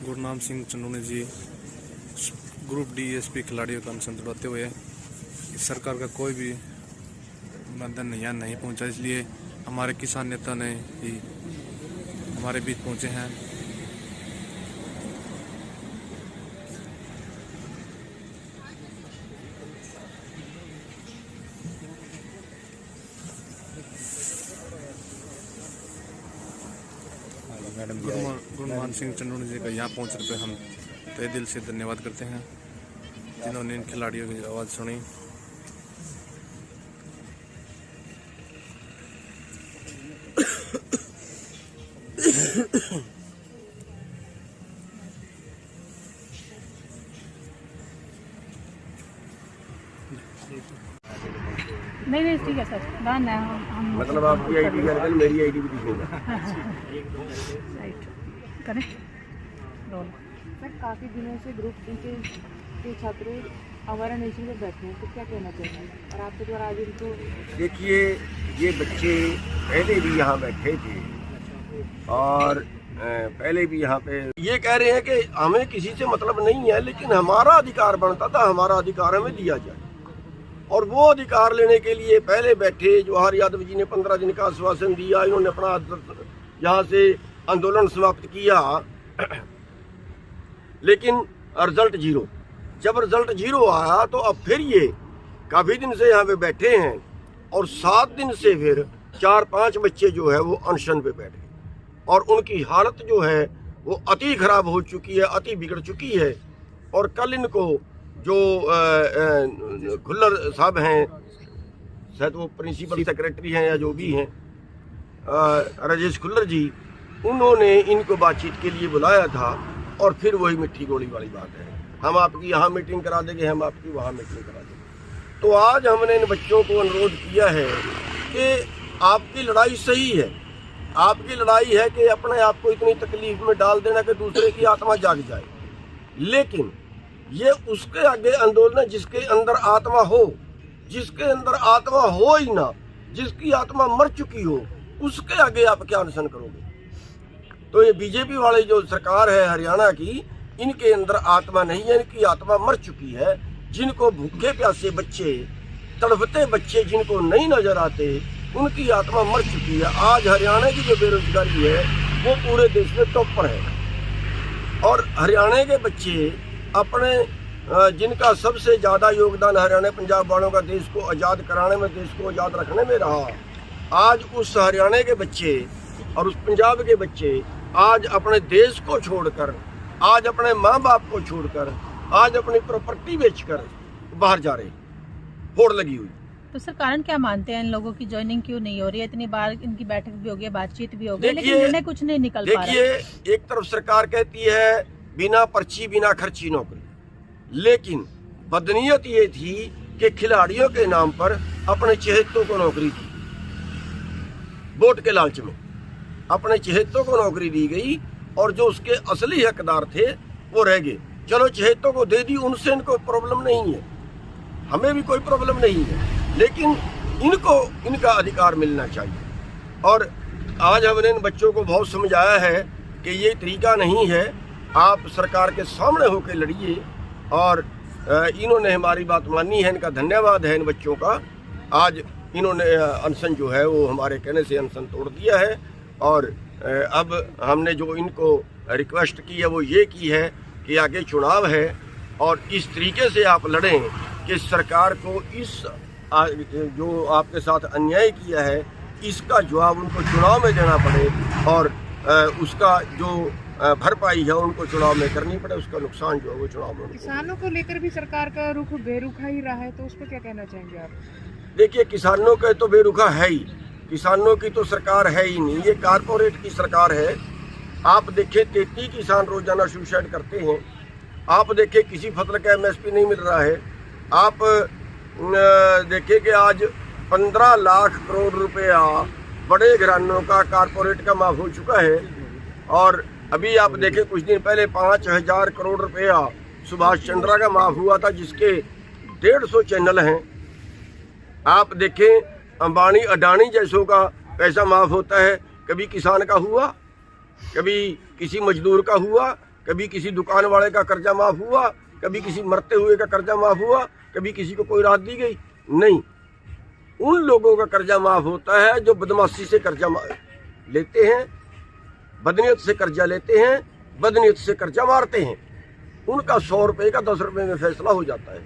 गुरनाम सिंह चंदूनी जी group D SP खिलाड़ियों का अनशन तोड़ते हुए सरकार का कोई भी मदद यहाँ नहीं पहुँचा, इसलिए हमारे किसान नेता ने ही हमारे बीच पहुँचे हैं। गुरनाम सिंह चंदूनी जी का यहाँ पहुँचने पे हम तहे दिल से धन्यवाद करते हैं, जिन्होंने इन खिलाड़ियों की आवाज़ सुनी। नहीं ठीक है सर, डन है। हम मतलब आपकी आईडी कर मेरी आईडी भी दिखेगा। राइट करें रोल। सर काफ़ी दिनों से ग्रुप डी के छात्र हमारा नेशन में बैठे हैं, तो क्या कहना चाहिए और आपके द्वारा आज इनको? देखिए, ये बच्चे पहले भी यहाँ बैठे थे और पहले भी यहाँ पे ये कह रहे हैं कि हमें किसी से मतलब नहीं है, लेकिन हमारा अधिकार बनता था, हमारा अधिकार हमें दिया जाए। और वो अधिकार लेने के लिए पहले बैठे जवाहर यादव जी ने 15 दिन का आश्वासन दिया, इन्होंने अपना यहाँ से आंदोलन समाप्त किया, लेकिन रिजल्ट जीरो। जब रिजल्ट जीरो आया तो अब फिर ये काफ़ी दिन से यहाँ पे बैठे हैं और 7 दिन से फिर 4-5 बच्चे जो है वो अनशन पे बैठे और उनकी हालत जो है वो अति खराब हो चुकी है, अति बिगड़ चुकी है। और कल इनको जो खुल्लर साहब हैं, शायद वो प्रिंसिपल सेक्रेटरी हैं या जो भी हैं, राजेश खुल्लर जी, उन्होंने इनको बातचीत के लिए बुलाया था और फिर वही मिट्टी गोली वाली बात है, हम आपकी यहाँ मीटिंग करा देंगे, हम आपकी वहाँ मीटिंग करा देंगे। तो आज हमने इन बच्चों को अनुरोध किया है कि आपकी लड़ाई सही है, आपकी लड़ाई है कि अपने आप को इतनी तकलीफ में डाल देना कि दूसरे की आत्मा जाग जाए, लेकिन ये उसके आगे आंदोलन है जिसके अंदर आत्मा हो, जिसके अंदर आत्मा हो ही ना, जिसकी आत्मा मर चुकी हो, उसके आगे आप क्या अनशन करोगे? तो ये बीजेपी वाली जो सरकार है हरियाणा की, इनके अंदर आत्मा नहीं है, इनकी आत्मा मर चुकी है। जिनको भूखे प्यासे बच्चे, तड़पते बच्चे जिनको नहीं नजर आते, उनकी आत्मा मर चुकी है। आज हरियाणा की जो बेरोजगारी है वो पूरे देश में टॉप पर है और हरियाणा के बच्चे अपने जिनका सबसे ज़्यादा योगदान हरियाणा पंजाब वालों का देश को आज़ाद कराने में, देश को आज़ाद रखने में रहा, आज उस हरियाणा के बच्चे और उस पंजाब के बच्चे आज अपने देश को छोड़कर, आज अपने माँ बाप को छोड़कर, आज अपनी प्रॉपर्टी बेचकर बाहर जा रहे, होड़ लगी हुई। तो सर कारण क्या मानते हैं इन लोगों की ज्वाइनिंग क्यों नहीं हो रही है? इतनी बार इनकी बैठक भी हो गई, बातचीत भी हो गई, लेकिन निर्णय कुछ नहीं निकल पा रहा। देखिए, एक तरफ सरकार कहती है बिना पर्ची बिना खर्ची नौकरी, लेकिन बदनीयत ये थी कि खिलाड़ियों के नाम पर अपने चहेतों को नौकरी दी, वोट के लालच में अपने चहेतों को नौकरी दी गई और जो उसके असली हकदार थे वो रह गए। चलो चहेतों को दे दी, उनसे इनको प्रॉब्लम नहीं है, हमें भी कोई प्रॉब्लम नहीं है, लेकिन इनको इनका अधिकार मिलना चाहिए। और आज हमने इन बच्चों को बहुत समझाया है कि ये तरीका नहीं है, आप सरकार के सामने होकर लड़िए, और इन्होंने हमारी बात मानी है, इनका धन्यवाद है इन बच्चों का। आज इन्होंने अनशन जो है वो हमारे कहने से अनशन तोड़ दिया है और अब हमने जो इनको रिक्वेस्ट की है वो ये की है कि आगे चुनाव है और इस तरीके से आप लड़ें कि सरकार को इस जो आपके साथ अन्याय किया है इसका जवाब उनको चुनाव में देना पड़े और उसका जो भरपाई है उनको चुनाव में करनी पड़े, उसका नुकसान जो है वो चुनाव में। किसानों को लेकर भी सरकार का रुख बेरुखा ही रहा है, तो उस पर क्या कहना चाहेंगे आप? देखिए, किसानों का तो बेरुखा है ही, किसानों की तो सरकार है ही नहीं, ये कारपोरेट की सरकार है। आप देखें 33 किसान रोजाना सुसाइड करते हैं, आप देखें किसी फसल का MSP नहीं मिल रहा है, आप देखें कि आज 15 लाख करोड़ रुपया बड़े घरानों का कारपोरेट का माफ हो चुका है और अभी आप देखें कुछ दिन पहले 5000 करोड़ रुपया सुभाष चंद्रा का माफ हुआ था, जिसके 150 चैनल हैं। आप देखें अंबानी अडानी जैसों का पैसा माफ होता है, कभी किसान का हुआ, कभी किसी मजदूर का हुआ, कभी किसी दुकान वाले का कर्जा माफ हुआ, कभी किसी मरते हुए का कर्जा माफ हुआ, कभी किसी को कोई राहत दी गई? नहीं। उन लोगों का कर्जा माफ होता है जो बदमाशी से कर्जा लेते हैं, बदनीयत से कर्जा लेते हैं, बदनीयत से कर्जा मारते हैं। उनका 100 रुपए का 10 रुपए में फैसला हो जाता है।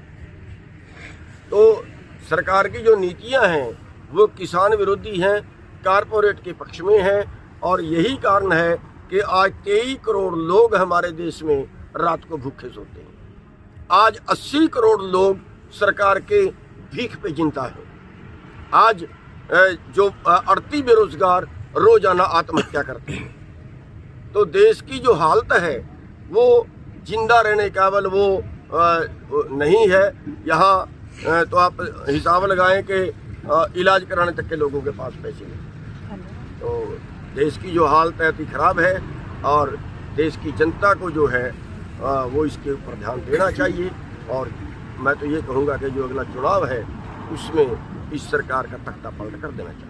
तो सरकार की जो नीतियां हैं वो किसान विरोधी हैं, कारपोरेट के पक्ष में हैं, और यही कारण है कि आज 23 करोड़ लोग हमारे देश में रात को भूखे सोते हैं। आज 80 करोड़ लोग सरकार के भीख पे जिंदा है। आज जो 38 बेरोजगार रोजाना आत्महत्या करते हैं। तो देश की जो हालत है वो जिंदा रहने काबिल वो नहीं है। यहाँ तो आप हिसाब लगाएं कि इलाज कराने तक के लोगों के पास पैसे नहीं। तो देश की जो हालत है अति खराब है, और देश की जनता को जो है वो इसके ऊपर ध्यान देना चाहिए। और मैं तो ये कहूँगा कि जो अगला चुनाव है उसमें इस सरकार का तख्ता पलट कर देना चाहिए।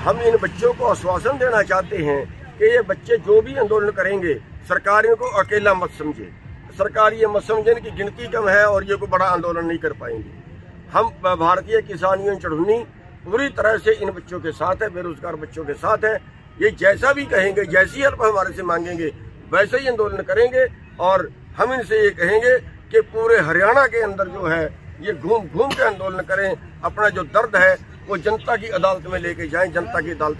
हम इन बच्चों को आश्वासन देना चाहते हैं कि ये बच्चे जो भी आंदोलन करेंगे, सरकार इनको अकेला मत समझे। सरकार ये मत समझे कि गिनती कम है और ये कोई बड़ा आंदोलन नहीं कर पाएंगे। हम भारतीय किसान यूनियन चढ़ुन्नी पूरी तरह से इन बच्चों के साथ है, बेरोजगार बच्चों के साथ है। ये जैसा भी कहेंगे, जैसी हेल्प हमारे से मांगेंगे, वैसे ही आंदोलन करेंगे। और हम इनसे ये कहेंगे कि पूरे हरियाणा के अंदर जो है ये घूम घूम के आंदोलन करें, अपना जो दर्द है वो जनता की अदालत में लेके जाएं, जनता की अदालत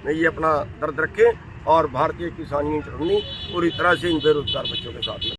में ये अपना दर्द रखें। और भारतीय किसान यूनियन चढ़ुन्नी पूरी तरह से इन बेरोजगार बच्चों के साथ में